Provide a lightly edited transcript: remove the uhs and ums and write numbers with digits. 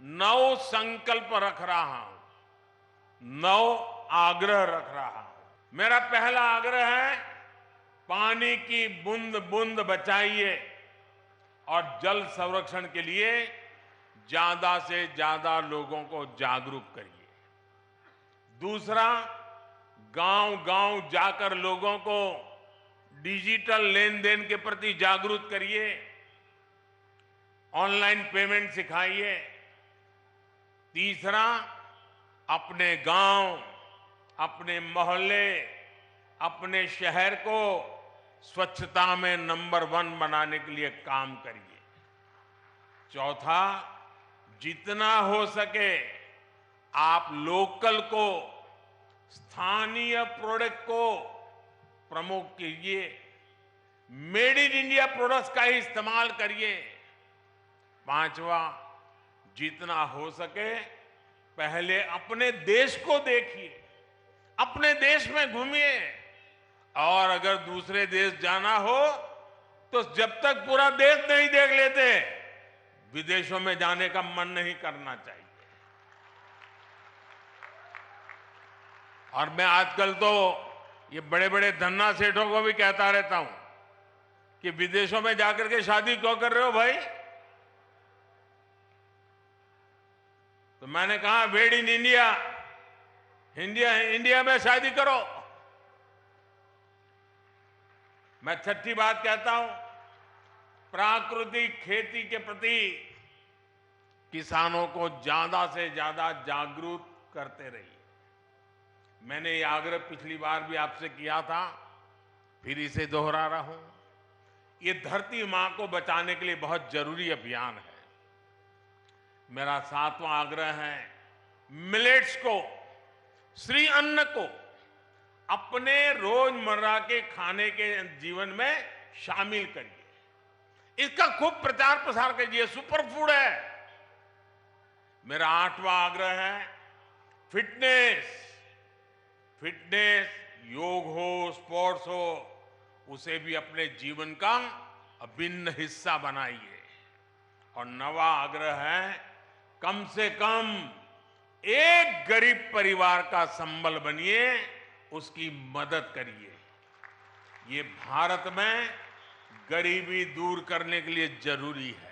नौ संकल्प रख रहा हूं, नौ आग्रह रख रहा हूं। मेरा पहला आग्रह है, पानी की बूंद बूंद बचाइए और जल संरक्षण के लिए ज्यादा से ज्यादा लोगों को जागरूक करिए। दूसरा, गांव-गांव जाकर लोगों को डिजिटल लेन देन के प्रति जागरूक करिए, ऑनलाइन पेमेंट सिखाइए। तीसरा, अपने गांव, अपने मोहल्ले, अपने शहर को स्वच्छता में नंबर 1 बनाने के लिए काम करिए। चौथा, जितना हो सके आप लोकल को, स्थानीय प्रोडक्ट को प्रमोट कीजिए, मेड इन इंडिया प्रोडक्ट्स का ही इस्तेमाल करिए। पांचवा, जितना हो सके पहले अपने देश को देखिए, अपने देश में घूमिए, और अगर दूसरे देश जाना हो तो जब तक पूरा देश नहीं देख लेते, विदेशों में जाने का मन नहीं करना चाहिए। और मैं आजकल तो ये बड़े बड़े धन्ना सेठों को भी कहता रहता हूं कि विदेशों में जाकर के शादी क्यों कर रहे हो भाई? तो मैंने कहा, मेड इन इंडिया, इंडिया में शादी करो। मैं छठी बात कहता हूं, प्राकृतिक खेती के प्रति किसानों को ज्यादा से ज्यादा जागरूक करते रहिए। मैंने ये आग्रह पिछली बार भी आपसे किया था, फिर इसे दोहरा रहा हूं। ये धरती मां को बचाने के लिए बहुत जरूरी अभियान है। मेरा 7वां आग्रह है, मिलेट्स को, श्री अन्न को अपने रोजमर्रा के खाने के जीवन में शामिल करिए। इसका खूब प्रचार प्रसार कीजिए, सुपर फूड है। मेरा 8वां आग्रह है, फिटनेस, योग हो, स्पोर्ट्स हो, उसे भी अपने जीवन का अभिन्न हिस्सा बनाइए। और 9वां आग्रह है, कम से कम एक गरीब परिवार का संबल बनिए, उसकी मदद करिए। ये भारत में गरीबी दूर करने के लिए जरूरी है।